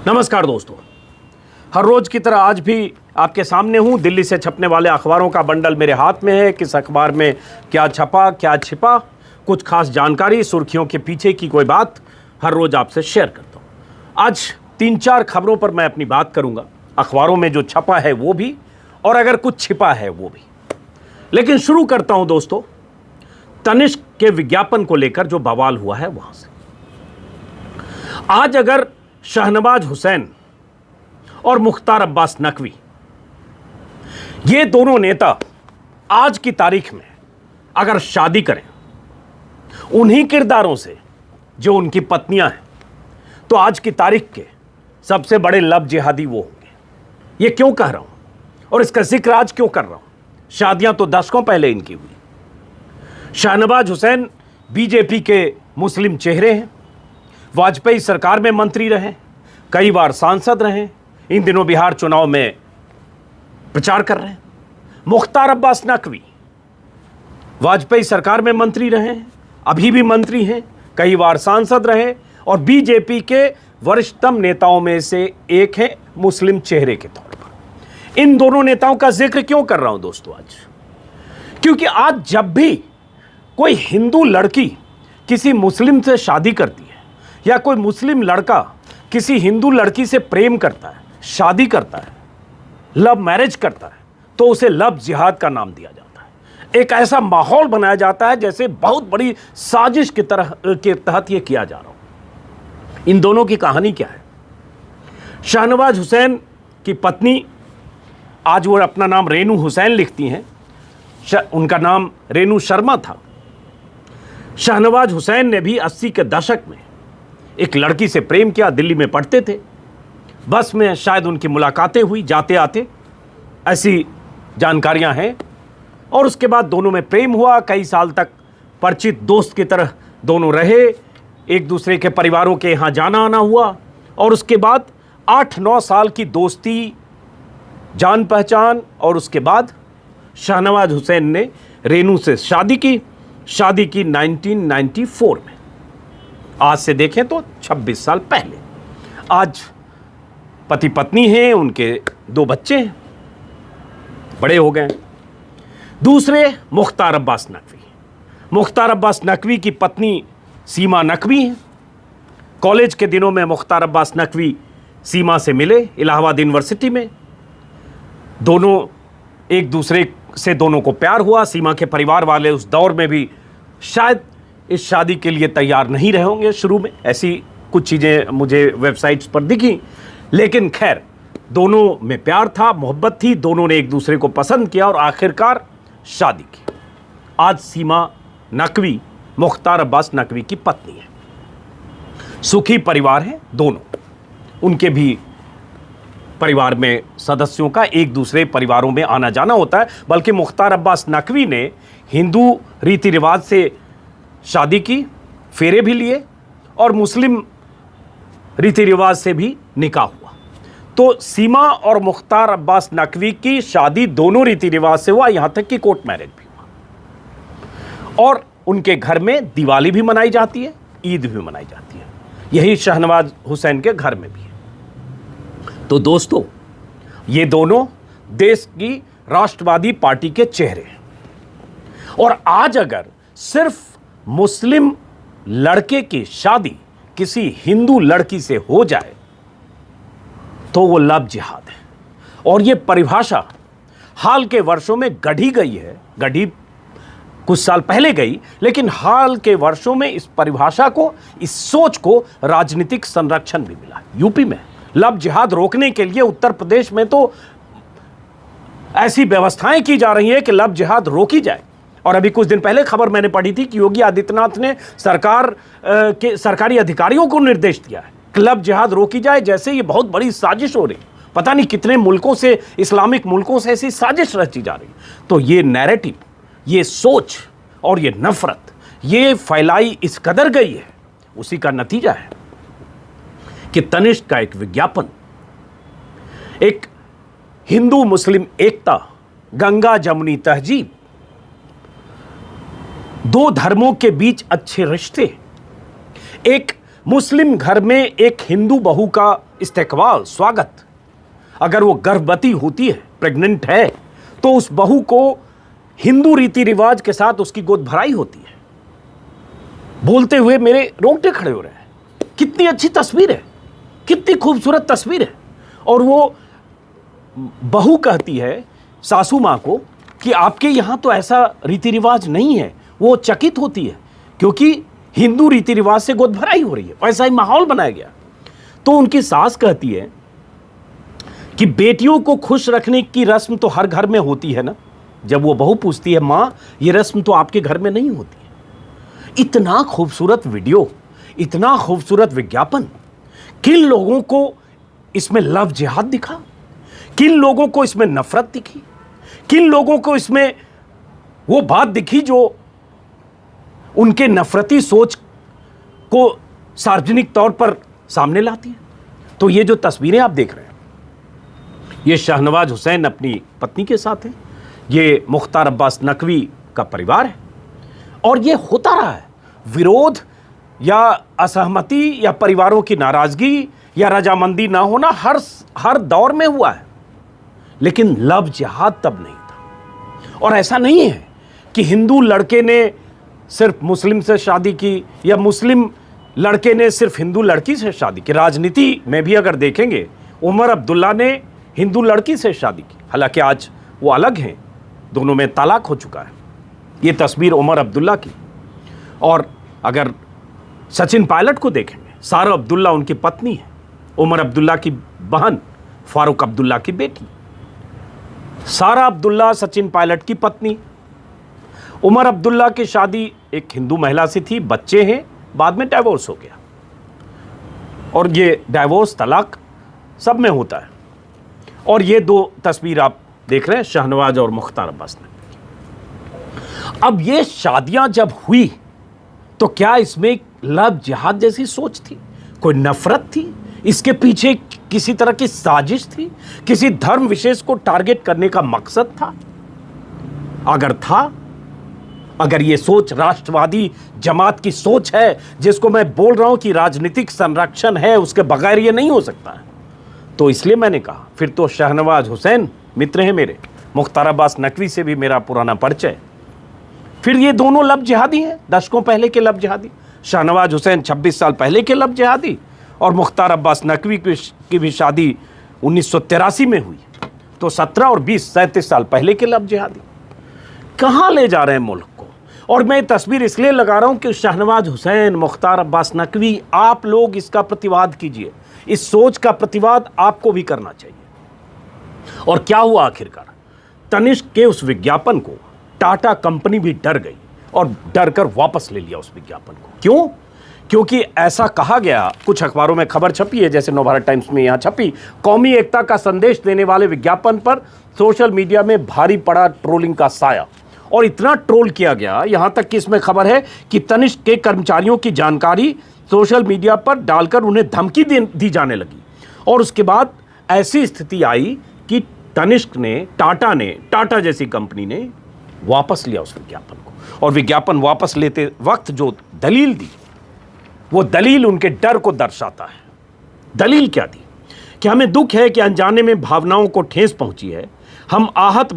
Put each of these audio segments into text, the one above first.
नमस्कार दोस्तों, हर रोज की तरह आज भी आपके सामने हूं। दिल्ली से छपने वाले अखबारों का बंडल मेरे हाथ में है। किस अखबार में क्या छपा, क्या छिपा, कुछ खास जानकारी, सुर्खियों के पीछे की कोई बात हर रोज आपसे शेयर करता हूं। आज 3-4 खबरों पर मैं अपनी बात करूंगा, अखबारों में जो छपा है वो भी, और अगर कुछ छिपा है वो भी। लेकिन शुरू करता हूं दोस्तों, तनिष्क के विज्ञापन को लेकर जो बवाल हुआ है वहां से। आज अगर शहनवाज हुसैन और मुख्तार अब्बास नकवी, ये दोनों नेता आज की तारीख में अगर शादी करें उन्हीं किरदारों से जो उनकी पत्नियां हैं, तो आज की तारीख के सबसे बड़े लव जिहादी वो होंगे। ये क्यों कह रहा हूं और इसका जिक्र आज क्यों कर रहा हूं? शादियां तो दशकों पहले इनकी हुई। शहनवाज हुसैन बीजेपी के मुस्लिम चेहरे हैं, वाजपेयी सरकार में मंत्री रहे, कई बार सांसद रहे, इन दिनों बिहार चुनाव में प्रचार कर रहे हैं। मुख्तार अब्बास नकवी वाजपेयी सरकार में मंत्री रहे, अभी भी मंत्री हैं, कई बार सांसद रहे और बीजेपी के वरिष्ठतम नेताओं में से एक हैं मुस्लिम चेहरे के तौर पर। इन दोनों नेताओं का जिक्र क्यों कर रहा हूं दोस्तों आज? क्योंकि आज जब भी कोई हिंदू लड़की किसी मुस्लिम से शादी करती है या कोई मुस्लिम लड़का किसी हिंदू लड़की से प्रेम करता है, शादी करता है, लव मैरिज करता है, तो उसे लव जिहाद का नाम दिया जाता है। एक ऐसा माहौल बनाया जाता है जैसे बहुत बड़ी साजिश की तरह के तहत यह किया जा रहा हो। इन दोनों की कहानी क्या है? शहनवाज हुसैन की पत्नी, आज वो अपना नाम रेनू हुसैन लिखती हैं, उनका नाम रेनू शर्मा था। शहनवाज हुसैन ने भी 80 के दशक में एक लड़की से प्रेम किया, दिल्ली में पढ़ते थे, बस में शायद उनकी मुलाकातें हुई जाते आते, ऐसी जानकारियां हैं। और उसके बाद दोनों में प्रेम हुआ, कई साल तक परिचित दोस्त की तरह दोनों रहे, एक दूसरे के परिवारों के यहाँ जाना आना हुआ, और उसके बाद 8-9 साल की दोस्ती, जान पहचान, और उसके बाद शहनवाज हुसैन ने रेनू से शादी की 1994 में। आज से देखें तो 26 साल पहले। आज पति पत्नी हैं, उनके 2 बच्चे हैं, बड़े हो गए। दूसरे मुख्तार अब्बास नकवी। मुख्तार अब्बास नकवी की पत्नी सीमा नकवी हैं। कॉलेज के दिनों में मुख्तार अब्बास नकवी सीमा से मिले इलाहाबाद यूनिवर्सिटी में। दोनों एक दूसरे से, दोनों को प्यार हुआ। सीमा के परिवार वाले उस दौर में भी शायद इस शादी के लिए तैयार नहीं रहे होंगे शुरू में, ऐसी कुछ चीज़ें मुझे वेबसाइट्स पर दिखी। लेकिन खैर, दोनों में प्यार था, मोहब्बत थी, दोनों ने एक दूसरे को पसंद किया और आखिरकार शादी की। आज सीमा नकवी मुख्तार अब्बास नकवी की पत्नी है। सुखी परिवार है दोनों। उनके भी परिवार में सदस्यों का एक दूसरे परिवारों में आना जाना होता है। बल्कि मुख्तार अब्बास नकवी ने हिंदू रीति रिवाज से शादी की, फेरे भी लिए, और मुस्लिम रीति रिवाज से भी निकाह हुआ। तो सीमा और मुख्तार अब्बास नकवी की शादी दोनों रीति रिवाज से हुआ, यहां तक कि कोर्ट मैरिज भी हुआ। और उनके घर में दिवाली भी मनाई जाती है, ईद भी मनाई जाती है। यही शहनवाज हुसैन के घर में भी है। तो दोस्तों, ये दोनों देश की राष्ट्रवादी पार्टी के चेहरे हैं। और आज अगर सिर्फ मुस्लिम लड़के की शादी किसी हिंदू लड़की से हो जाए तो वो लव जिहाद है। और ये परिभाषा हाल के वर्षों में गढ़ी गई है, गढ़ी कुछ साल पहले गई, लेकिन हाल के वर्षों में इस परिभाषा को, इस सोच को राजनीतिक संरक्षण भी मिला। यूपी में लव जिहाद रोकने के लिए उत्तर प्रदेश में तो ऐसी व्यवस्थाएं की जा रही है कि लव जिहाद रोकी जाए। और अभी कुछ दिन पहले खबर मैंने पढ़ी थी कि योगी आदित्यनाथ ने सरकारी अधिकारियों को निर्देश दिया है कि लव जिहाद रोकी जाए, जैसे ये बहुत बड़ी साजिश हो रही। पता नहीं कितने मुल्कों से, इस्लामिक मुल्कों से ऐसी साजिश रची जा रही। तो ये नैरेटिव, ये सोच और ये नफरत, ये फैलाई इस कदर गई है, उसी का नतीजा है कि तनिष्क का एक विज्ञापन, एक हिंदू मुस्लिम एकता, गंगा जमुनी तहजीब, 2 धर्मों के बीच अच्छे रिश्ते, एक मुस्लिम घर में एक हिंदू बहू का इस्तेकबाल, स्वागत। अगर वो गर्भवती होती है, प्रेग्नेंट है, तो उस बहू को हिंदू रीति रिवाज के साथ उसकी गोद भराई होती है। बोलते हुए मेरे रोंगटे खड़े हो रहे हैं। कितनी अच्छी तस्वीर है, कितनी खूबसूरत तस्वीर है। और वो बहू कहती है सासू माँ को कि आपके यहाँ तो ऐसा रीति रिवाज नहीं है। वो चकित होती है क्योंकि हिंदू रीति रिवाज से गोद भराई हो रही है, ऐसा ही माहौल बनाया गया। तो उनकी सास कहती है कि बेटियों को खुश रखने की रस्म तो हर घर में होती है ना। जब वो बहू पूछती है, माँ ये रस्म तो आपके घर में नहीं होती है। इतना खूबसूरत वीडियो, इतना खूबसूरत विज्ञापन, किन लोगों को इसमें लव जिहाद दिखा, किन लोगों को इसमें नफरत दिखी, किन लोगों को इसमें वो बात दिखी जो उनके नफरती सोच को सार्वजनिक तौर पर सामने लाती है। तो ये जो तस्वीरें आप देख रहे हैं, ये शाहनवाज हुसैन अपनी पत्नी के साथ है, ये मुख्तार अब्बास नकवी का परिवार है। और ये होता रहा है, विरोध या असहमति या परिवारों की नाराजगी या रजामंदी ना होना हर दौर में हुआ है, लेकिन लव जिहाद तब नहीं था। और ऐसा नहीं है कि हिंदू लड़के ने सिर्फ मुस्लिम से शादी की या मुस्लिम लड़के ने सिर्फ हिंदू लड़की से शादी की। राजनीति में भी अगर देखेंगे, उमर अब्दुल्ला ने हिंदू लड़की से शादी की, हालांकि आज वो अलग हैं, दोनों में तलाक हो चुका है। ये तस्वीर उमर अब्दुल्ला की। और अगर सचिन पायलट को देखेंगे, सारा अब्दुल्ला उनकी पत्नी है, उमर अब्दुल्ला की बहन, फारूक अब्दुल्ला की बेटी। सारा अब्दुल्ला सचिन पायलट की पत्नी। उमर अब्दुल्ला की शादी एक हिंदू महिला से थी, बच्चे हैं, बाद में डाइवोर्स हो गया। और ये डाइवोर्स, तलाक सब में होता है। और ये दो तस्वीर आप देख रहे हैं, शाहनवाज और मुख्तार अब्बास ने। अब ये शादियां जब हुई तो क्या इसमें लव जिहाद जैसी सोच थी, कोई नफरत थी, इसके पीछे किसी तरह की साजिश थी, किसी धर्म विशेष को टारगेट करने का मकसद था? अगर था, अगर ये सोच राष्ट्रवादी जमात की सोच है, जिसको मैं बोल रहा हूं कि राजनीतिक संरक्षण है, उसके बगैर ये नहीं हो सकता है, तो इसलिए मैंने कहा फिर तो शाहनवाज हुसैन मित्र हैं मेरे, मुख्तार अब्बास नकवी से भी मेरा पुराना परिचय। फिर ये दोनों लब जिहादी हैं, दशकों पहले के लब जिहादी। शाहनवाज हुसैन 26 साल पहले के लब जिहादी, और मुख्तार अब्बास नकवी की भी शादी 1983 में हुई, तो 17 और 20 37 साल पहले के लब जिहादी। कहाँ ले जा रहे हैं मुल्क को? और मैं तस्वीर इसलिए लगा रहा हूं कि शाहनवाज हुसैन, मुख्तार अब्बास नकवी, आप लोग इसका प्रतिवाद कीजिए, इस सोच का प्रतिवाद आपको भी करना चाहिए। और क्या हुआ आखिरकार? तनिष्क के उस विज्ञापन को टाटा कंपनी भी डर गई और डर कर वापस ले लिया उस विज्ञापन को। क्यों? क्योंकि ऐसा कहा गया, कुछ अखबारों में खबर छपी है, जैसे नवभारत टाइम्स में यहाँ छपी, कौमी एकता का संदेश देने वाले विज्ञापन पर सोशल मीडिया में भारी पड़ा ट्रोलिंग का साया। और इतना ट्रोल किया गया, यहाँ तक कि इसमें खबर है कि तनिष्क के कर्मचारियों की जानकारी सोशल मीडिया पर डालकर उन्हें धमकी दी जाने लगी। और उसके बाद ऐसी स्थिति आई कि तनिष्क ने, टाटा जैसी कंपनी ने वापस लिया उस विज्ञापन को। और विज्ञापन वापस लेते वक्त जो दलील दी, वो दलील उनके डर को दर्शाता है। दलील क्या थी? कि हमें दुख है कि अनजाने में भावनाओं को ठेस पहुंची है। हम आहत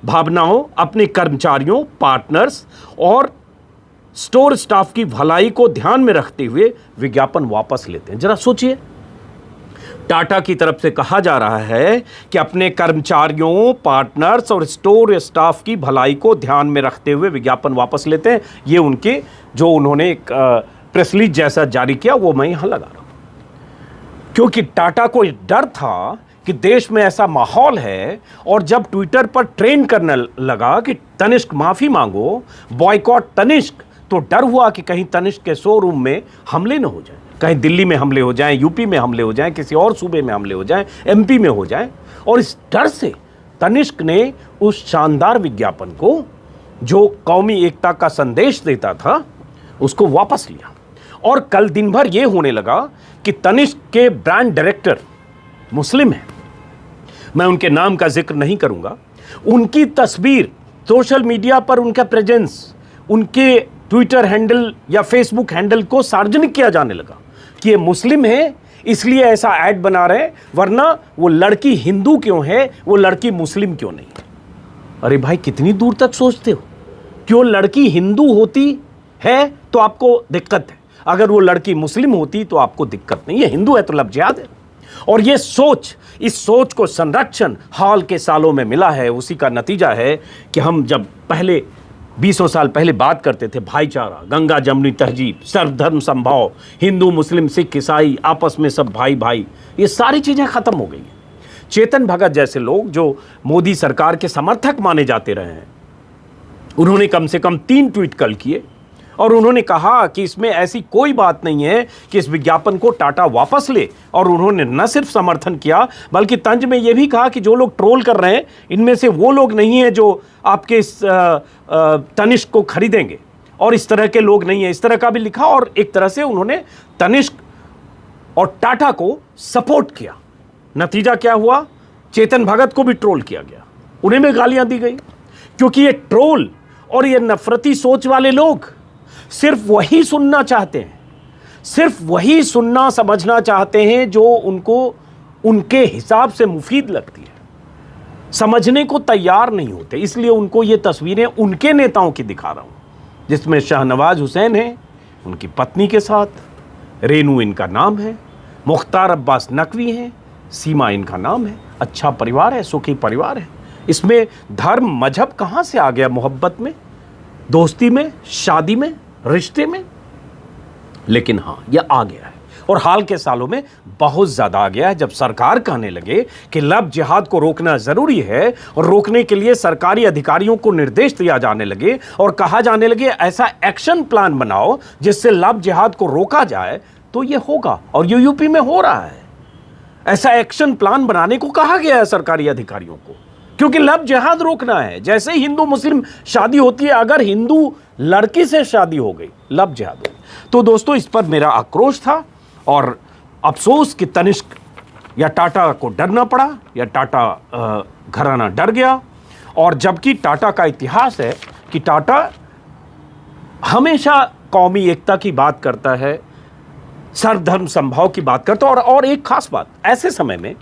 भावनाओं, अपने कर्मचारियों, पार्टनर्स और स्टोर स्टाफ की भलाई को ध्यान में रखते हुए विज्ञापन वापस लेते हैं। जरा सोचिए, टाटा की तरफ से कहा जा रहा है कि अपने कर्मचारियों, पार्टनर्स और स्टोर स्टाफ की भलाई को ध्यान में रखते हुए विज्ञापन वापस लेते हैं। ये उनके जो उन्होंने एक प्रेस रिलीज जैसा जारी किया, वो मैं यहां लगा रहा हूं। क्योंकि टाटा को डर था कि देश में ऐसा माहौल है, और जब ट्विटर पर ट्रेंड करने लगा कि तनिष्क माफी मांगो, बॉयकॉट तनिष्क, तो डर हुआ कि कहीं तनिष्क के शोरूम में हमले न हो जाए, कहीं दिल्ली में हमले हो जाएं, यूपी में हमले हो जाएं, किसी और सूबे में हमले हो जाएं, एमपी में हो जाएं। और इस डर से तनिष्क ने उस शानदार विज्ञापन को, जो कौमी एकता का संदेश देता था, उसको वापस लिया। और कल दिन भर यह होने लगा कि तनिष्क के ब्रांड डायरेक्टर मुस्लिम हैं, मैं उनके नाम का जिक्र नहीं करूंगा, उनकी तस्वीर सोशल मीडिया पर, उनका प्रेजेंस, उनके ट्विटर हैंडल या फेसबुक हैंडल को सार्वजनिक किया जाने लगा कि ये मुस्लिम है, इसलिए ऐसा ऐड बना रहे हैं, वरना वो लड़की हिंदू क्यों है, वो लड़की मुस्लिम क्यों नहीं है। अरे भाई कितनी दूर तक सोचते हो? क्यों लड़की हिंदू होती है तो आपको दिक्कत है, अगर वो लड़की मुस्लिम होती तो आपको दिक्कत नहीं है। हिंदू है तो लव जिहाद है। और ये सोच, इस सोच को संरक्षण हाल के सालों में मिला है। उसी का नतीजा है कि हम जब पहले 20 साल पहले बात करते थे भाईचारा, गंगा जमुनी तहजीब, सर्वधर्म समभाव, हिंदू मुस्लिम सिख ईसाई आपस में सब भाई भाई, ये सारी चीज़ें ख़त्म हो गई हैं। चेतन भगत जैसे लोग जो मोदी सरकार के समर्थक माने जाते रहे हैं, उन्होंने कम से कम 3 ट्वीट कल किए और उन्होंने कहा कि इसमें ऐसी कोई बात नहीं है कि इस विज्ञापन को टाटा वापस ले। और उन्होंने न सिर्फ समर्थन किया बल्कि तंज में यह भी कहा कि जो लोग ट्रोल कर रहे हैं इनमें से वो लोग नहीं हैं जो आपके इस तनिष्क को खरीदेंगे, और इस तरह के लोग नहीं हैं, इस तरह का भी लिखा। और एक तरह से उन्होंने तनिष्क और टाटा को सपोर्ट किया। नतीजा क्या हुआ? चेतन भगत को भी ट्रोल किया गया, उन्हें भी गालियां दी गई, क्योंकि ये ट्रोल और ये नफरती सोच वाले लोग सिर्फ वही सुनना चाहते हैं, सिर्फ वही सुनना समझना चाहते हैं जो उनको उनके हिसाब से मुफीद लगती है, समझने को तैयार नहीं होते। इसलिए उनको ये तस्वीरें उनके नेताओं की दिखा रहा हूं, जिसमें शाहनवाज हुसैन है उनकी पत्नी के साथ, रेनू इनका नाम है, मुख्तार अब्बास नकवी हैं, सीमा इनका नाम है। अच्छा परिवार है, सुखी परिवार है। इसमें धर्म मजहब कहाँ से आ गया? मोहब्बत में, दोस्ती में, शादी में, रिश्ते में। लेकिन हाँ, यह आ गया है और हाल के सालों में बहुत ज़्यादा आ गया है, जब सरकार कहने लगे कि लव जिहाद को रोकना ज़रूरी है और रोकने के लिए सरकारी अधिकारियों को निर्देश दिया जाने लगे और कहा जाने लगे ऐसा एक्शन प्लान बनाओ जिससे लव जिहाद को रोका जाए, तो ये होगा। और ये यूपी में हो रहा है। ऐसा एक्शन प्लान बनाने को कहा गया है सरकारी अधिकारियों को, क्योंकि लव जिहाद रोकना है। जैसे ही हिंदू मुस्लिम शादी होती है, अगर हिंदू लड़की से शादी हो गई, लव जिहाद हो गई। तो दोस्तों, इस पर मेरा आक्रोश था और अफसोस कि तनिष्क या टाटा को डरना पड़ा या टाटा घराना डर गया। और जबकि टाटा का इतिहास है कि टाटा हमेशा कौमी एकता की बात करता है, सर्वधर्म समभाव की बात करता है। और एक खास बात, ऐसे समय में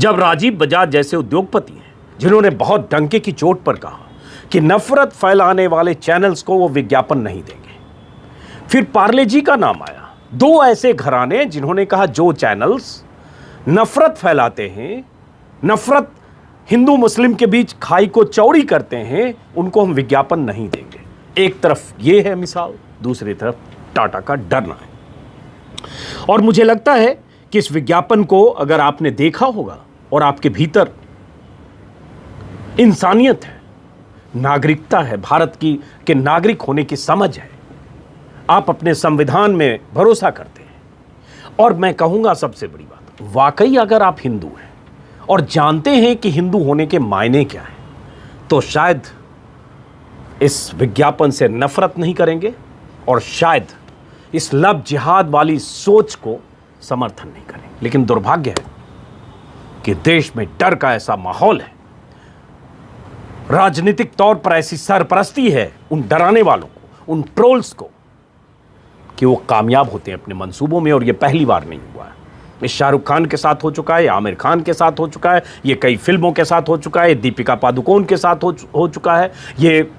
जब राजीव बजाज जैसे उद्योगपति हैं जिन्होंने बहुत डंके की चोट पर कहा कि नफरत फैलाने वाले चैनल्स को वो विज्ञापन नहीं देंगे, फिर पार्ले जी का नाम आया। 2 ऐसे घराने जिन्होंने कहा जो चैनल्स नफरत फैलाते हैं, नफरत हिंदू मुस्लिम के बीच खाई को चौड़ी करते हैं, उनको हम विज्ञापन नहीं देंगे। एक तरफ ये है मिसाल, दूसरी तरफ टाटा का डरना है। और मुझे लगता है कि इस विज्ञापन को अगर आपने देखा होगा और आपके भीतर इंसानियत है, नागरिकता है, भारत की के नागरिक होने की समझ है, आप अपने संविधान में भरोसा करते हैं, और मैं कहूंगा सबसे बड़ी बात, वाकई अगर आप हिंदू हैं और जानते हैं कि हिंदू होने के मायने क्या है, तो शायद इस विज्ञापन से नफरत नहीं करेंगे और शायद इस लव जिहाद वाली सोच को समर्थन नहीं करें। लेकिन दुर्भाग्य है कि देश में डर का ऐसा माहौल है, राजनीतिक तौर पर ऐसी सरपरस्ती है उन डराने वालों को, उन ट्रोल्स को, कि वो कामयाब होते हैं अपने मंसूबों में। और ये पहली बार नहीं हुआ है, ये शाहरुख खान के साथ हो चुका है, आमिर खान के साथ हो चुका है, ये कई फिल्मों के साथ हो चुका है, दीपिका पादुकोण के साथ हो चुका है, ये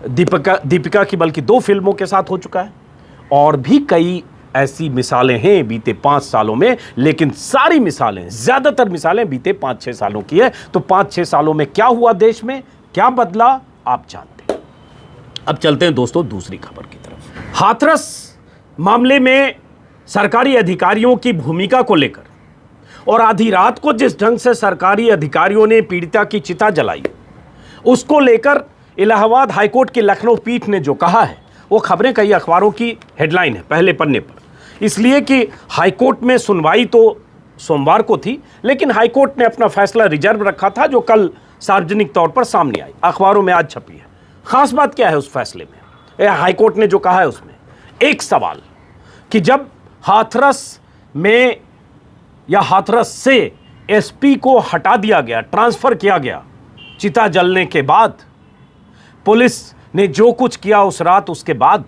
दीपिका की बल्कि 2 फिल्मों के साथ हो चुका है, और भी कई ऐसी मिसालें हैं बीते 5 सालों में। लेकिन सारी मिसालें, ज़्यादातर मिसालें बीते 5-6 सालों की है। तो 5-6 सालों में क्या हुआ, देश में क्या बदला, आप जानते हैं। अब चलते हैं दोस्तों दूसरी खबर की तरफ। हाथरस मामले में सरकारी अधिकारियों की भूमिका को लेकर और आधी रात को जिस ढंग से सरकारी अधिकारियों ने पीड़िता की चिता जलाई, उसको लेकर इलाहाबाद हाईकोर्ट की लखनऊ पीठ ने जो कहा है, वो खबरें कई अखबारों की हेडलाइन है पहले पन्ने पर। इसलिए कि हाईकोर्ट में सुनवाई तो सोमवार को थी, लेकिन हाईकोर्ट ने अपना फैसला रिजर्व रखा था, जो कल सार्वजनिक तौर पर सामने आई, अखबारों में आज छपी है। खास बात क्या है उस फैसले में? हाईकोर्ट ने जो कहा है उसमें एक सवाल कि जब हाथरस में या हाथरस से एसपी को हटा दिया गया, ट्रांसफर किया गया चिता जलने के बाद, पुलिस ने जो कुछ किया उस रात, उसके बाद,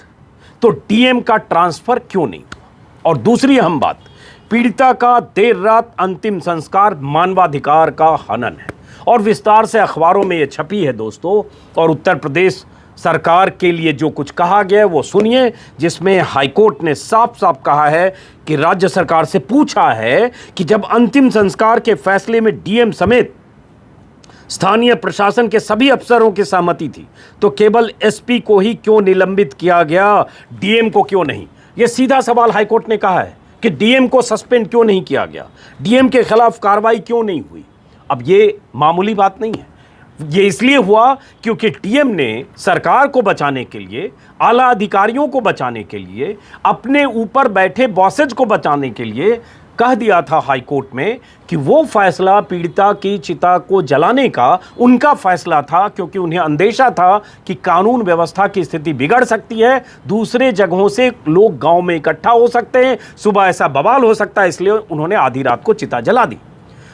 तो डीएम का ट्रांसफर क्यों नहीं हुआ? और दूसरी अहम बात पीड़िता का देर रात अंतिम संस्कार मानवाधिकार का हनन है। और विस्तार से अखबारों में ये छपी है दोस्तों। और उत्तर प्रदेश सरकार के लिए जो कुछ कहा गया है वो सुनिए, जिसमें हाईकोर्ट ने साफ साफ कहा है कि राज्य सरकार से पूछा है कि जब अंतिम संस्कार के फैसले में डीएम समेत स्थानीय प्रशासन के सभी अफसरों की सहमति थी तो केवल एसपी को ही क्यों निलंबित किया गया, डीएम को क्यों नहीं। यह सीधा सवाल हाईकोर्ट ने कहा है कि डीएम को सस्पेंड क्यों नहीं किया गया, डीएम के खिलाफ कार्रवाई क्यों नहीं हुई। अब ये मामूली बात नहीं है, ये इसलिए हुआ क्योंकि डीएम ने सरकार को बचाने के लिए, आला अधिकारियों को बचाने के लिए, अपने ऊपर बैठे बॉसेज को बचाने के लिए कह दिया था हाईकोर्ट में कि वो फैसला पीड़िता की चिता को जलाने का उनका फैसला था, क्योंकि उन्हें अंदेशा था कि कानून व्यवस्था की स्थिति बिगड़ सकती है, दूसरे जगहों से लोग गांव में इकट्ठा हो सकते हैं, सुबह ऐसा बवाल हो सकता है, इसलिए उन्होंने आधी रात को चिता जला दी।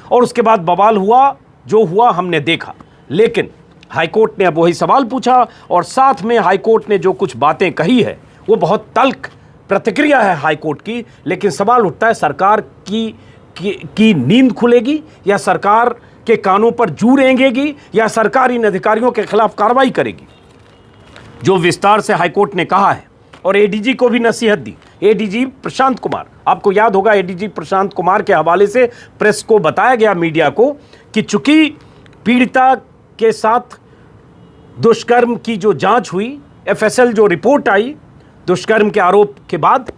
और उसके बाद बवाल हुआ, जो हुआ हमने देखा। लेकिन हाईकोर्ट ने अब वही सवाल पूछा और साथ में हाईकोर्ट ने जो कुछ बातें कही है वो बहुत तल्ख प्रतिक्रिया है हाईकोर्ट की। लेकिन सवाल उठता है, सरकार की नींद खुलेगी या सरकार के कानों पर जू रेंगेगी या सरकार इन अधिकारियों के खिलाफ कार्रवाई करेगी। जो विस्तार से हाईकोर्ट ने कहा है और एडीजी को भी नसीहत दी। एडीजी प्रशांत कुमार, आपको याद होगा एडीजी प्रशांत कुमार के हवाले से प्रेस को बताया गया, मीडिया को, कि चूंकि पीड़िता के साथ दुष्कर्म की जो जांच हुई, एफएसएल जो रिपोर्ट आई दुष्कर्म के आरोप के बाद,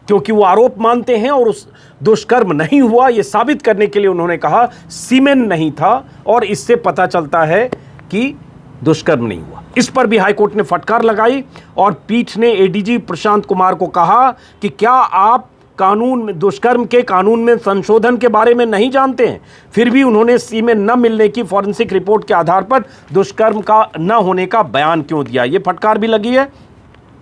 क्योंकि वो आरोप मानते हैं और उस दुष्कर्म नहीं हुआ ये साबित करने के लिए उन्होंने कहा सीमेन नहीं था और इससे पता चलता है कि दुष्कर्म नहीं हुआ। इस पर भी हाईकोर्ट ने फटकार लगाई और पीठ ने एडीजी प्रशांत कुमार को कहा कि क्या आप कानून में, दुष्कर्म के कानून में संशोधन के बारे में नहीं जानते हैं। फिर भी उन्होंने सीमेन न मिलने की फॉरेंसिक रिपोर्ट के आधार पर दुष्कर्म का न होने का बयान क्यों दिया, ये फटकार भी लगी है।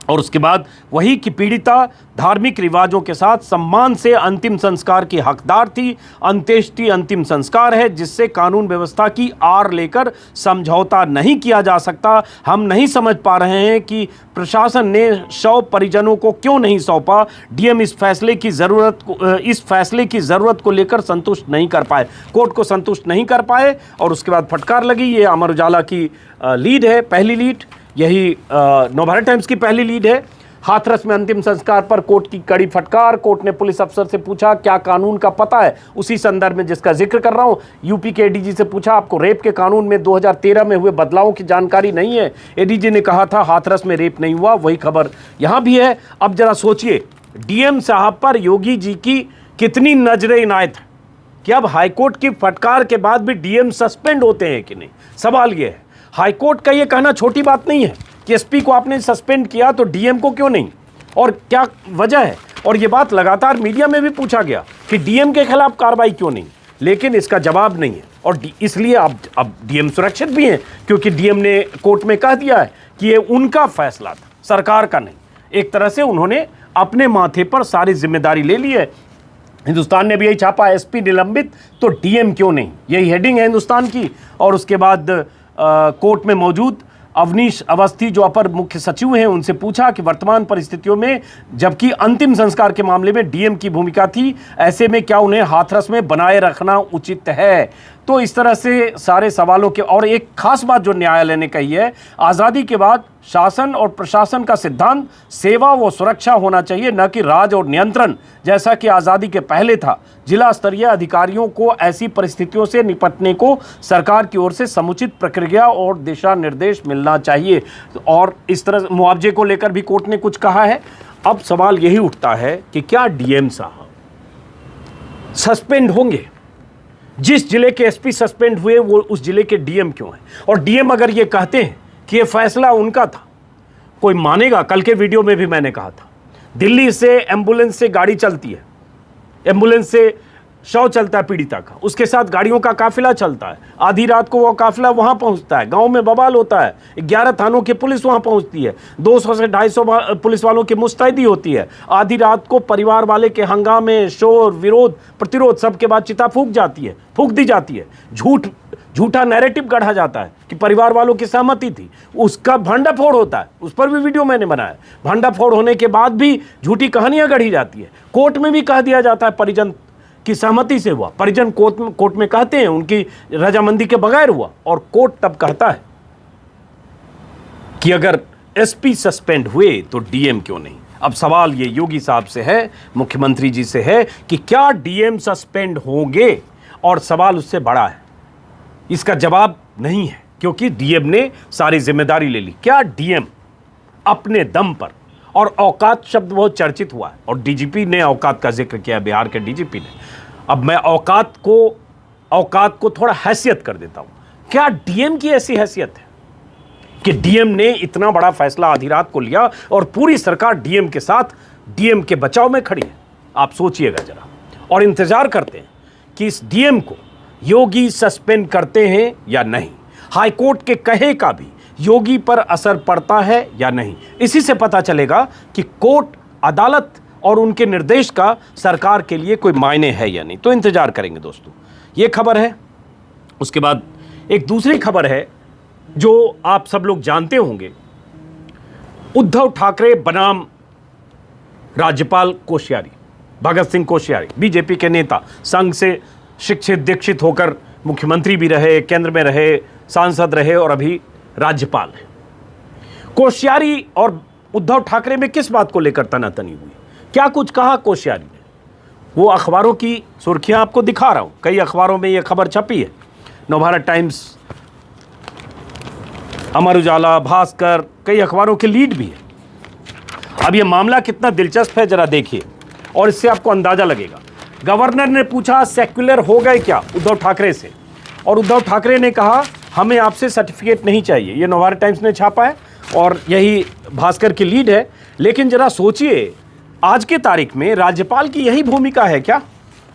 और उसके बाद वही कि पीड़िता धार्मिक रिवाजों के साथ सम्मान से अंतिम संस्कार की हकदार थी। अंत्येष्टि अंतिम संस्कार है जिससे कानून व्यवस्था की आड़ लेकर समझौता नहीं किया जा सकता। हम नहीं समझ पा रहे हैं कि प्रशासन ने शव परिजनों को क्यों नहीं सौंपा। डीएम इस फैसले की ज़रूरत को लेकर संतुष्ट नहीं कर पाए, कोर्ट को संतुष्ट नहीं कर पाए। और उसके बाद फटकार लगी। ये अमर उजाला की लीड है, पहली लीड, यही नवभारत टाइम्स की पहली लीड है। हाथरस में अंतिम संस्कार पर कोर्ट की कड़ी फटकार। कोर्ट ने पुलिस अफसर से पूछा क्या कानून का पता है, उसी संदर्भ में जिसका जिक्र कर रहा हूं। यूपी के एडीजी से पूछा आपको रेप के कानून में 2013 में हुए बदलावों की जानकारी नहीं है। एडीजी ने कहा था हाथरस में रेप नहीं हुआ, वही खबर यहां भी है। अब जरा सोचिए डीएम साहब पर योगी जी की कितनी नजरे इनायत है कि अब हाईकोर्ट की फटकार के बाद भी डीएम सस्पेंड होते हैं कि नहीं। सवाल यह है, हाईकोर्ट का यह कहना छोटी बात नहीं है कि एसपी को आपने सस्पेंड किया तो डीएम को क्यों नहीं, और क्या वजह है। और यह बात लगातार मीडिया में भी पूछा गया कि डीएम के खिलाफ कार्रवाई क्यों नहीं, लेकिन इसका जवाब नहीं है। और इसलिए अब डीएम सुरक्षित भी हैं क्योंकि डीएम ने कोर्ट में कह दिया है कि ये उनका फैसला था, सरकार का नहीं। एक तरह से उन्होंने अपने माथे पर सारी जिम्मेदारी ले ली है। हिंदुस्तान ने भी यही छापा, एसपी निलंबित तो डीएम क्यों नहीं, यही हेडिंग है हिंदुस्तान की। और उसके बाद कोर्ट में मौजूद अवनीश अवस्थी जो अपर मुख्य सचिव हैं उनसे पूछा कि वर्तमान परिस्थितियों में जबकि अंतिम संस्कार के मामले में डीएम की भूमिका थी, ऐसे में क्या उन्हें हाथरस में बनाए रखना उचित है। तो इस तरह से सारे सवालों के, और एक खास बात जो न्यायालय ने कही है, आज़ादी के बाद शासन और प्रशासन का सिद्धांत सेवा व सुरक्षा होना चाहिए, न कि राज और नियंत्रण जैसा कि आज़ादी के पहले था। जिला स्तरीय अधिकारियों को ऐसी परिस्थितियों से निपटने को सरकार की ओर से समुचित प्रक्रिया और दिशा निर्देश मिलना चाहिए। और इस तरह मुआवजे को लेकर भी कोर्ट ने कुछ कहा है। अब सवाल यही उठता है कि क्या डीएम साहब सस्पेंड होंगे। जिस जिले के एसपी सस्पेंड हुए वो उस जिले के डीएम क्यों हैं, और डीएम अगर ये कहते हैं कि ये फैसला उनका था, कोई मानेगा। कल के वीडियो में भी मैंने कहा था, दिल्ली से एम्बुलेंस से गाड़ी चलती है, एम्बुलेंस से शव चलता है पीड़िता का, उसके साथ गाड़ियों का काफिला चलता है। आधी रात को वो काफिला वहां पहुंचता है, गांव में बवाल होता है, 11 थानों की पुलिस वहां पहुंचती है, 200 से 250 पुलिस वालों की मुस्तैदी होती है। आधी रात को परिवार वाले के हंगामे, शोर, विरोध, प्रतिरोध, सबके बाद चिता फूंक दी जाती है। झूठ झूठा नैरेटिव गढ़ा जाता है कि परिवार वालों की सहमति थी, उसका भंडाफोड़ होता है। उस पर भी वीडियो मैंने बनाया। भंडाफोड़ होने के बाद भी झूठी कहानियां गढ़ी जाती है। कोर्ट में भी कह दिया जाता है परिजन की सहमति से हुआ, परिजन कोर्ट में कहते हैं उनकी रजामंदी के बगैर हुआ, और कोर्ट तब कहता है कि अगर एसपी सस्पेंड हुए तो डीएम क्यों नहीं। अब सवाल ये योगी साहब से है, मुख्यमंत्री जी से है कि क्या डीएम सस्पेंड होंगे, और सवाल उससे बड़ा है। इसका जवाब नहीं है, क्योंकि डीएम ने सारी जिम्मेदारी ले ली। क्या डीएम अपने दम पर, और औकात शब्द बहुत चर्चित हुआ है और डीजीपी ने औकात का जिक्र किया, बिहार के डीजीपी ने। अब मैं औकात को थोड़ा हैसियत कर देता हूं। क्या डीएम की ऐसी हैसियत है कि डीएम ने इतना बड़ा फैसला आधी रात को लिया और पूरी सरकार डीएम के साथ, डीएम के बचाव में खड़ी है? आप सोचिएगा जरा, और इंतजार करते हैं कि इस डीएम को योगी सस्पेंड करते हैं या नहीं। हाईकोर्ट के कहे का भी योगी पर असर पड़ता है या नहीं। इसी से पता चलेगा कि कोर्ट, अदालत और उनके निर्देश का सरकार के लिए कोई मायने है या नहीं। तो इंतजार करेंगे दोस्तों। ये खबर है। उसके बाद एक दूसरी खबर है जो आप सब लोग जानते होंगे। उद्धव ठाकरे बनाम राज्यपाल कोश्यारी, भगत सिंह कोश्यारी, बीजेपी के नेता, संघ से शिक्षित दीक्षित होकर मुख्यमंत्री भी रहे, केंद्र में रहे, सांसद रहे और अभी राज्यपाल है। कोश्यारी और उद्धव ठाकरे में किस बात को लेकर तनातनी हुई, क्या कुछ कहा कोश्यारी ने? वो अखबारों की सुर्खियां आपको दिखा रहा हूं। कई अखबारों में यह खबर छपी है, नवभारत टाइम्स, अमर उजाला, भास्कर, कई अखबारों के लीड भी है। अब यह मामला कितना दिलचस्प है जरा देखिए, और इससे आपको अंदाजा लगेगा। गवर्नर ने पूछा सेक्युलर हो गए क्या उद्धव ठाकरे से, और उद्धव ठाकरे ने कहा हमें आपसे सर्टिफिकेट नहीं चाहिए। ये नवभारत टाइम्स ने छापा है और यही भास्कर की लीड है। लेकिन जरा सोचिए, आज के तारीख में राज्यपाल की यही भूमिका है क्या?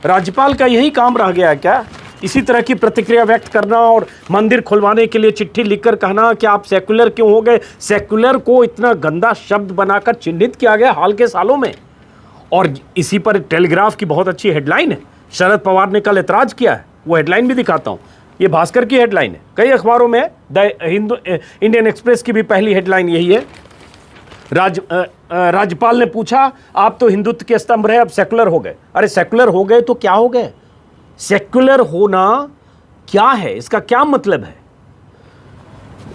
राज्यपाल का यही काम रह गया क्या? इसी तरह की प्रतिक्रिया व्यक्त करना और मंदिर खुलवाने के लिए चिट्ठी लिखकर कहना कि आप सेक्युलर क्यों हो गए। सेक्युलर को इतना गंदा शब्द बनाकर चिन्हित किया गया हाल के सालों में, और इसी पर टेलीग्राफ की बहुत अच्छी हेडलाइन है। शरद पवार ने कल एतराज किया है, वो हेडलाइन भी दिखाता हूं। ये भास्कर की हेडलाइन है, कई अखबारों में, इंडियन एक्सप्रेस की भी पहली हेडलाइन यही है। राज्यपाल ने पूछा आप तो हिंदुत्व के स्तंभ रहे, अब सेकुलर हो गए। अरे सेकुलर हो गए तो क्या हो गए? सेकुलर होना क्या है, इसका क्या मतलब है?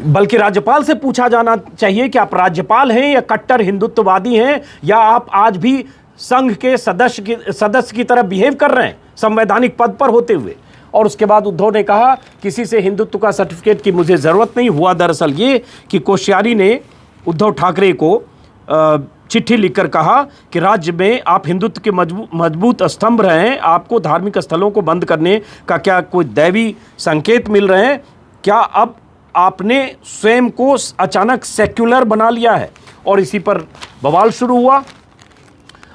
बल्कि राज्यपाल से पूछा जाना चाहिए कि आप राज्यपाल हैं या कट्टर हिंदुत्ववादी हैं, या आप आज भी संघ के सदस्य की तरह बिहेव कर रहे हैं संवैधानिक पद पर होते हुए। और उसके बाद उद्धव ने कहा किसी से हिंदुत्व का सर्टिफिकेट की मुझे ज़रूरत नहीं। हुआ दरअसल ये कि कोश्यारी ने उद्धव ठाकरे को चिट्ठी लिखकर कहा कि राज्य में आप हिंदुत्व के मजबूत स्तंभ रहे हैं, आपको धार्मिक स्थलों को बंद करने का क्या कोई दैवी संकेत मिल रहे हैं क्या? अब आपने स्वयं को अचानक सेक्युलर बना लिया है। और इसी पर बवाल शुरू हुआ,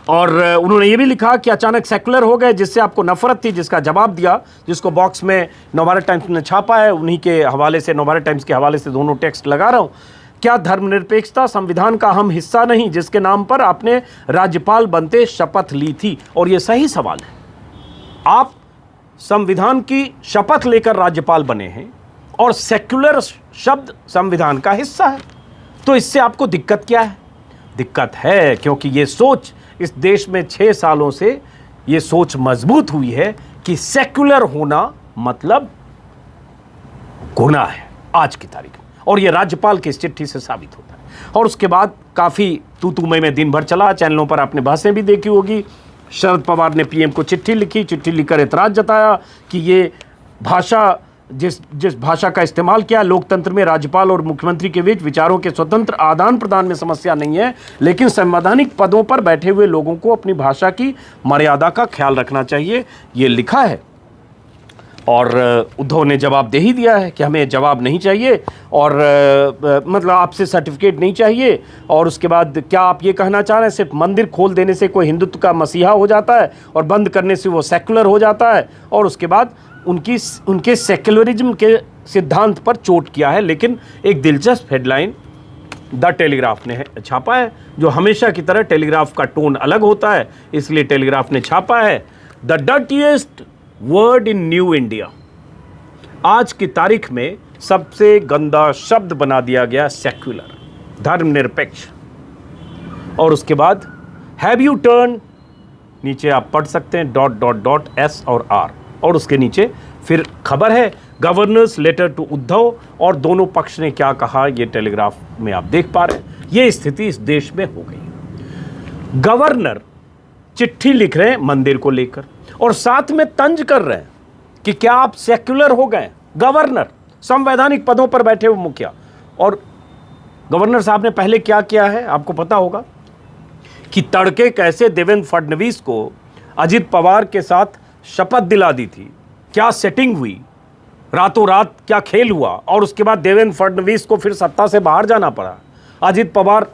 और उन्होंने ये भी लिखा कि अचानक सेकुलर हो गए, जिससे आपको नफरत थी, जिसका जवाब दिया, जिसको बॉक्स में नवभारत टाइम्स ने छापा है, उन्हीं के हवाले से, नवभारत टाइम्स के हवाले से दोनों टेक्स्ट लगा रहा हूँ। क्या धर्मनिरपेक्षता संविधान का अहम हिस्सा नहीं, जिसके नाम पर आपने राज्यपाल बनते शपथ ली थी? और ये सही सवाल है। आप संविधान की शपथ लेकर राज्यपाल बने हैं और सेक्युलर शब्द संविधान का हिस्सा है, तो इससे आपको दिक्कत क्या है? दिक्कत है क्योंकि ये सोच इस देश में 6 सालों से ये सोच मजबूत हुई है कि सेक्युलर होना मतलब गुनाह है आज की तारीख में, और ये राज्यपाल की इस चिट्ठी से साबित होता है। और उसके बाद काफ़ी तू में दिन भर चला, चैनलों पर आपने बहसें भी देखी होगी। शरद पवार ने पीएम को चिट्ठी लिखी, चिट्ठी लिखकर एतराज़ जताया कि ये भाषा, जिस भाषा का इस्तेमाल किया, लोकतंत्र में राज्यपाल और मुख्यमंत्री के बीच विचारों के स्वतंत्र आदान प्रदान में समस्या नहीं है, लेकिन संवैधानिक पदों पर बैठे हुए लोगों को अपनी भाषा की मर्यादा का ख्याल रखना चाहिए, ये लिखा है। और उद्धव ने जवाब दे ही दिया है कि हमें जवाब नहीं चाहिए, और मतलब आपसे सर्टिफिकेट नहीं चाहिए। और उसके बाद क्या आप ये कहना चाह रहे हैं सिर्फ मंदिर खोल देने से कोई हिंदुत्व का मसीहा हो जाता है और बंद करने से वो सेकुलर हो जाता है? और उसके बाद उनके सेक्युलरिज्म के सिद्धांत पर चोट किया है। लेकिन एक दिलचस्प हेडलाइन द टेलीग्राफ ने छापा है, जो हमेशा की तरह टेलीग्राफ का टोन अलग होता है, इसलिए टेलीग्राफ ने छापा है the dirtiest word in new India. आज की तारीख में सबसे गंदा शब्द बना दिया गया सेक्युलर, धर्मनिरपेक्ष। और उसके बाद हैव यू टर्न, नीचे आप पढ़ सकते हैं डॉट डॉट डॉट एस और आर, और उसके नीचे फिर खबर है गवर्नर्स लेटर टू उद्धव, और दोनों पक्ष ने क्या कहा ये टेलीग्राफ में आप देख पा रहे हैं। ये स्थिति इस देश में हो गई। गवर्नर चिट्ठी लिख रहे हैं मंदिर को लेकर और साथ में तंज कर रहे हैं कि क्या आप सेक्युलर हो गए। गवर्नर संवैधानिक पदों पर बैठे हुए मुखिया, और गवर्नर साहब ने पहले क्या किया है आपको पता होगा कि तड़के कैसे देवेंद्र फडणवीस को अजित पवार के साथ शपथ दिला दी थी, क्या सेटिंग हुई, रातों रात क्या खेल हुआ, और उसके बाद देवेंद्र फडणवीस को फिर सत्ता से बाहर जाना पड़ा। अजित पवार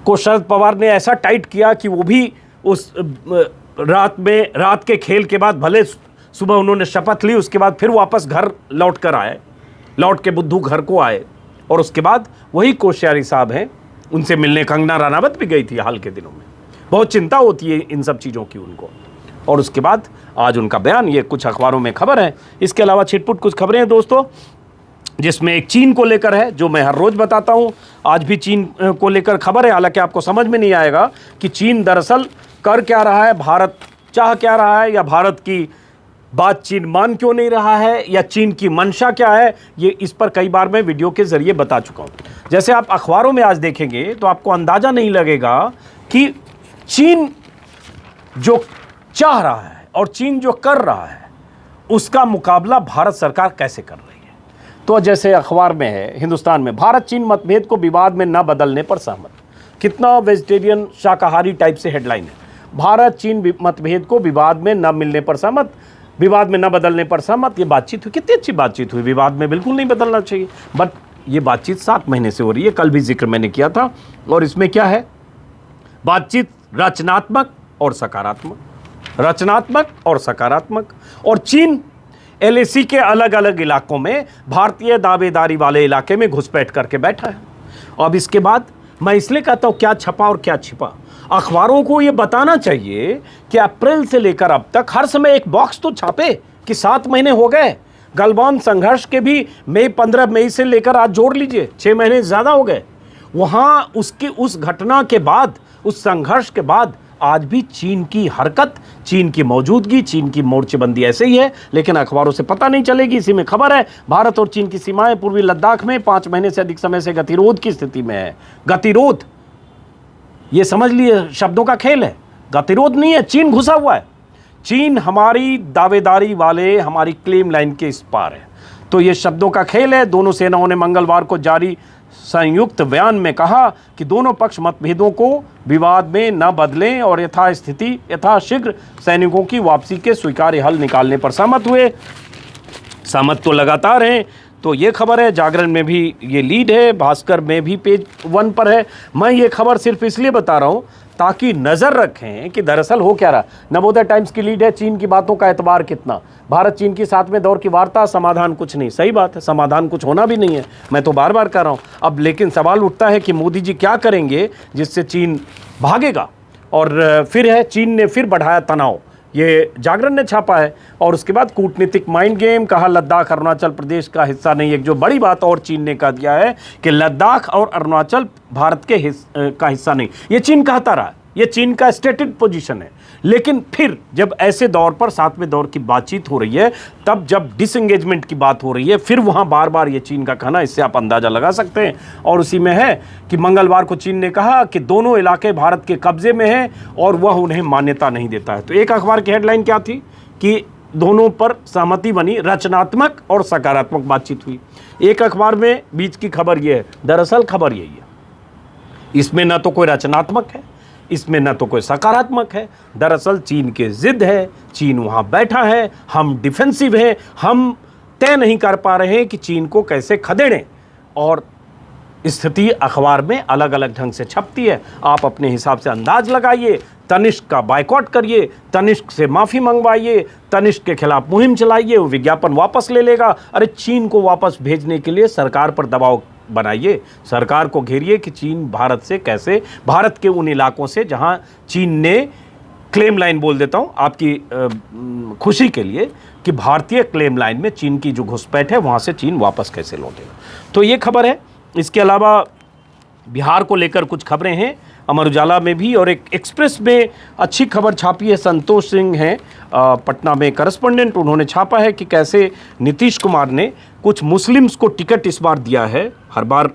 को शरद पवार ने ऐसा टाइट किया कि वो भी उस रात के खेल के बाद, भले सुबह उन्होंने शपथ ली, उसके बाद फिर वापस घर लौट के बुद्धू घर को आए, और उसके बाद वही कोश्यारी साहब हैं, उनसे मिलने कंगना रनावत भी गई थी हाल के दिनों में। बहुत चिंता होती है इन सब चीज़ों की उनको। और उसके बाद आज उनका बयान, ये कुछ अखबारों में खबर है। इसके अलावा छिटपुट कुछ खबरें हैं दोस्तों, जिसमें एक चीन को लेकर है जो मैं हर रोज़ बताता हूँ। आज भी चीन को लेकर खबर है, हालांकि आपको समझ में नहीं आएगा कि चीन दरअसल कर क्या रहा है, भारत चाह क्या रहा है, या भारत की बात चीन मान क्यों नहीं रहा है, या चीन की मंशा क्या है। ये इस पर कई बार मैं वीडियो के ज़रिए बता चुका हूँ। जैसे आप अखबारों में आज देखेंगे तो आपको अंदाज़ा नहीं लगेगा कि चीन जो चाह रहा है और चीन जो कर रहा है उसका मुकाबला भारत सरकार कैसे कर रही है। तो जैसे अखबार में है हिंदुस्तान में, भारत चीन मतभेद को विवाद में न बदलने पर सहमत। कितना वेजिटेरियन शाकाहारी टाइप से हेडलाइन है। भारत चीन मतभेद को विवाद में न मिलने पर सहमत, विवाद में न बदलने पर सहमत। ये बातचीत हुई, कितनी अच्छी बातचीत हुई। विवाद में बिल्कुल नहीं बदलना चाहिए, बट ये बातचीत 7 महीने से हो रही है, कल भी जिक्र मैंने किया था। और इसमें क्या है, बातचीत रचनात्मक और सकारात्मक, रचनात्मक और सकारात्मक। और चीन एलएसी के अलग अलग इलाकों में भारतीय दावेदारी वाले इलाके में घुसपैठ करके बैठा है। अब इसके बाद मैं इसलिए कहता हूँ क्या छपा और क्या छिपा। अखबारों को ये बताना चाहिए कि अप्रैल से लेकर अब तक हर समय एक बॉक्स तो छापे कि 7 महीने हो गए। गलवान संघर्ष के भी 15 मई से लेकर आज जोड़ लीजिए 6 महीने ज़्यादा हो गए। वहाँ उसकी उस घटना के बाद, उस संघर्ष के बाद आज भी चीन की हरकत, चीन की मौजूदगी, चीन की मोर्चेबंदी ऐसे ही है, लेकिन अखबारों से पता नहीं चलेगी। इसी में खबर है भारत और चीन की सीमाएं पूर्वी लद्दाख में 5 महीने से अधिक समय से गतिरोध की स्थिति में है। गतिरोध, ये समझ लिए शब्दों का खेल है, गतिरोध नहीं है, चीन घुसा हुआ है। चीन हमारी दावेदारी वाले, हमारी क्लेम लाइन के इस पार है। तो ये शब्दों का खेल है। दोनों सेनाओं ने मंगलवार को जारी संयुक्त बयान में कहा कि दोनों पक्ष मतभेदों को विवाद में न बदलें और यथाशीघ्र सैनिकों की वापसी के स्वीकार्य हल निकालने पर सहमत हुए। सहमत तो लगातार हैं। तो ये खबर है, जागरण में भी ये लीड है, भास्कर में भी पेज 1 पर है। मैं ये खबर सिर्फ इसलिए बता रहा हूँ ताकि नज़र रखें कि दरअसल हो क्या रहा। नवोदय टाइम्स की लीड है, चीन की बातों का एतबार कितना, भारत चीन की 7वें दौर की वार्ता, समाधान कुछ नहीं। सही बात है, समाधान कुछ होना भी नहीं है, मैं तो बार बार कह रहा हूँ। अब लेकिन सवाल उठता है कि मोदी जी क्या करेंगे जिससे चीन भागेगा। और फिर है, चीन ने फिर बढ़ाया तनाव, ये जागरण ने छापा है। और उसके बाद कूटनीतिक माइंड गेम, कहा लद्दाख अरुणाचल प्रदेश का हिस्सा नहीं। एक जो बड़ी बात और चीन ने कह दिया है कि लद्दाख और अरुणाचल भारत के का हिस्सा नहीं। ये चीन कहता रहा, ये चीन का स्टेटेड पोजीशन है। लेकिन फिर जब ऐसे दौर पर 7वें दौर की बातचीत हो रही है, तब जब डिसएंगेजमेंट की बात हो रही है, फिर वहाँ बार बार ये चीन का कहना, इससे आप अंदाज़ा लगा सकते हैं। और उसी में है कि मंगलवार को चीन ने कहा कि दोनों इलाके भारत के कब्जे में हैं और वह उन्हें मान्यता नहीं देता है। तो एक अखबार की हेडलाइन क्या थी कि दोनों पर सहमति बनी, रचनात्मक और सकारात्मक बातचीत हुई। एक अखबार में बीच की खबर ये है, दरअसल खबर यही है, इसमें न तो कोई रचनात्मक है, इसमें न तो कोई सकारात्मक है। दरअसल चीन के जिद है, चीन वहाँ बैठा है, हम डिफेंसिव हैं, हम तय नहीं कर पा रहे हैं कि चीन को कैसे खदेड़ें। और स्थिति अखबार में अलग अलग ढंग से छपती है, आप अपने हिसाब से अंदाज लगाइए। तनिष्क का बायकॉट करिए, तनिष्क से माफ़ी मंगवाइए, तनिष्क के खिलाफ मुहिम चलाइए, वो विज्ञापन वापस ले लेगा। अरे चीन को वापस भेजने के लिए सरकार पर दबाव बनाइए, सरकार को घेरिए कि चीन भारत से कैसे, भारत के उन इलाकों से जहां चीन ने क्लेम लाइन बोल देता हूं आपकी खुशी के लिए कि भारतीय क्लेम लाइन में चीन की जो घुसपैठ है वहां से चीन वापस कैसे लौटेगा। तो ये खबर है। इसके अलावा बिहार को लेकर कुछ खबरें हैं अमर उजाला में भी, और एक एक्सप्रेस में अच्छी खबर छापी है। संतोष सिंह हैं पटना में करस्पॉन्डेंट, उन्होंने छापा है कि कैसे नीतीश कुमार ने कुछ मुस्लिम्स को टिकट इस बार दिया है। हर बार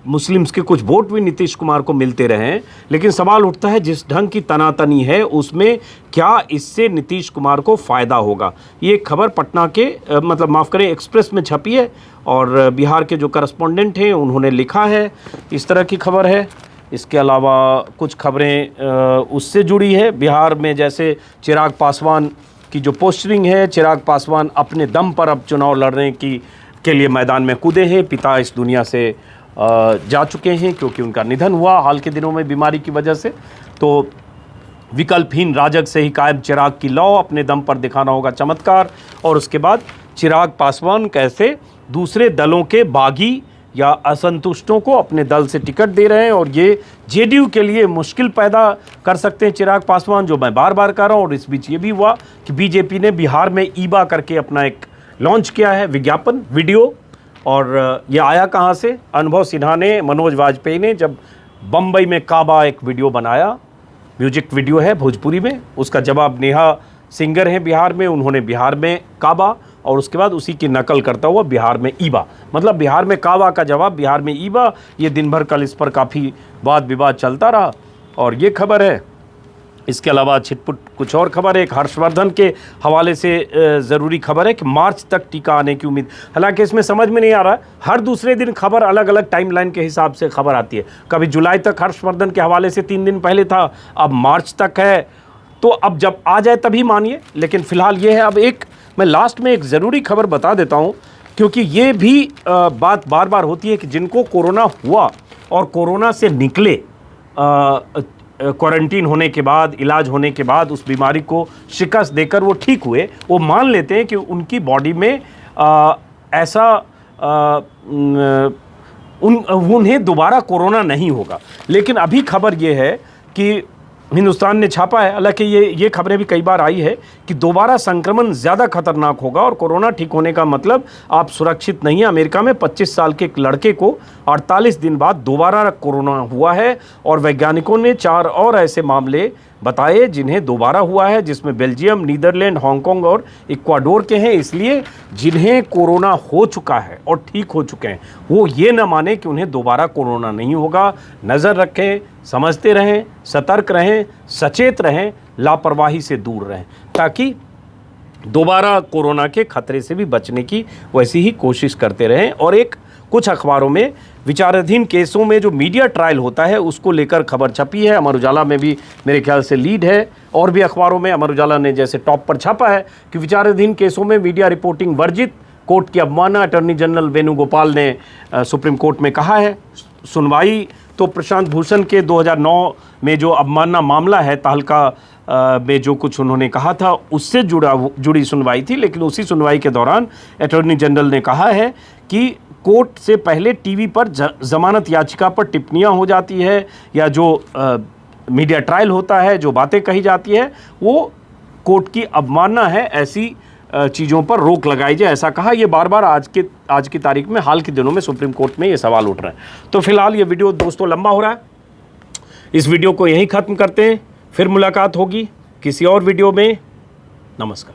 मुस्लिम्स के कुछ वोट भी नीतीश कुमार को मिलते रहे हैं, लेकिन सवाल उठता है जिस ढंग की तनातनी है उसमें क्या इससे नीतीश कुमार को फ़ायदा होगा। ये खबर पटना के मतलब माफ़ करें एक्सप्रेस में छपी है, और बिहार के जो करस्पॉन्डेंट हैं उन्होंने लिखा है, इस तरह की खबर है। इसके अलावा कुछ खबरें उससे जुड़ी है बिहार में, जैसे चिराग पासवान की जो पोस्टरिंग है। चिराग पासवान अपने दम पर अब चुनाव लड़ने के लिए मैदान में कूदे हैं। पिता इस दुनिया से जा चुके हैं क्योंकि उनका निधन हुआ हाल के दिनों में बीमारी की वजह से। तो विकल्पहीन राजग से ही कायम चिराग की लौ, अपने दम पर दिखाना होगा चमत्कार। और उसके बाद चिराग पासवान कैसे दूसरे दलों के बागी या असंतुष्टों को अपने दल से टिकट दे रहे हैं, और ये जेडीयू के लिए मुश्किल पैदा कर सकते हैं चिराग पासवान, जो मैं बार बार कह रहा हूँ। और इस बीच ये भी हुआ कि बीजेपी ने बिहार में ईबा करके अपना एक लॉन्च किया है विज्ञापन वीडियो, और ये आया कहाँ से? अनुभव सिन्हा ने, मनोज वाजपेयी ने जब बम्बई में काबा एक वीडियो बनाया, म्यूजिक वीडियो है भोजपुरी में, उसका जवाब नेहा सिंगर हैं बिहार में, उन्होंने बिहार में काबा और उसके बाद उसी की नकल करता हुआ बिहार में ईबा, मतलब बिहार में काबा का जवाब बिहार में ईबा। ये दिन भर कल इस पर काफ़ी वाद विवाद चलता रहा, और ये खबर है। इसके अलावा छिटपुट कुछ और खबर है। एक हर्षवर्धन के हवाले से ज़रूरी खबर है कि मार्च तक टीका आने की उम्मीद। हालांकि इसमें समझ में नहीं आ रहा, हर दूसरे दिन खबर अलग अलग टाइमलाइन के हिसाब से खबर आती है। कभी जुलाई तक हर्षवर्धन के हवाले से 3 दिन पहले था, अब मार्च तक है। तो अब जब आ जाए तभी मानिए, लेकिन फ़िलहाल ये है। अब एक मैं लास्ट में एक ज़रूरी खबर बता देता हूँ, क्योंकि ये भी बात बार बार होती है कि जिनको कोरोना हुआ और कोरोना से निकले, क्वारंटीन होने के बाद, इलाज होने के बाद, उस बीमारी को शिकस्त देकर वो ठीक हुए, वो मान लेते हैं कि उनकी बॉडी में उन्हें दोबारा कोरोना नहीं होगा। लेकिन अभी खबर ये है कि हिंदुस्तान ने छापा है, हालांकि ये खबरें भी कई बार आई है कि दोबारा संक्रमण ज़्यादा खतरनाक होगा, और कोरोना ठीक होने का मतलब आप सुरक्षित नहीं है। अमेरिका में 25 साल के एक लड़के को 48 दिन बाद दोबारा कोरोना हुआ है, और वैज्ञानिकों ने 4 और ऐसे मामले बताए जिन्हें दोबारा हुआ है, जिसमें बेल्जियम, नीदरलैंड, हांगकांग और इक्वाडोर के हैं। इसलिए जिन्हें कोरोना हो चुका है और ठीक हो चुके हैं, वो ये ना माने कि उन्हें दोबारा कोरोना नहीं होगा। नज़र रखें, समझते रहें, सतर्क रहें, सचेत रहें, लापरवाही से दूर रहें, ताकि दोबारा कोरोना के खतरे से भी बचने की वैसी ही कोशिश करते रहें। और एक कुछ अखबारों में विचाराधीन केसों में जो मीडिया ट्रायल होता है उसको लेकर खबर छपी है। अमर उजाला में भी मेरे ख्याल से लीड है, और भी अखबारों में अमर उजाला ने जैसे टॉप पर छापा है कि विचाराधीन केसों में मीडिया रिपोर्टिंग वर्जित, कोर्ट की अवमानना। अटॉर्नी जनरल वेणुगोपाल ने सुप्रीम कोर्ट में कहा है। सुनवाई तो प्रशांत भूषण के 2009 में जो अवमानना मामला है, तहलका में जो कुछ उन्होंने कहा था उससे जुड़ी सुनवाई थी, लेकिन उसी सुनवाई के दौरान अटॉर्नी जनरल ने कहा है कि कोर्ट से पहले टीवी पर जमानत याचिका पर टिप्पणियां हो जाती है, या जो मीडिया ट्रायल होता है, जो बातें कही जाती है, वो कोर्ट की अवमानना है। ऐसी चीज़ों पर रोक लगाई जाए, ऐसा कहा। ये बार बार आज की तारीख में, हाल के दिनों में सुप्रीम कोर्ट में ये सवाल उठ रहे हैं। तो फिलहाल ये वीडियो दोस्तों लंबा हो रहा है, इस वीडियो को यहीं ख़त्म करते हैं। फिर मुलाकात होगी किसी और वीडियो में। नमस्कार।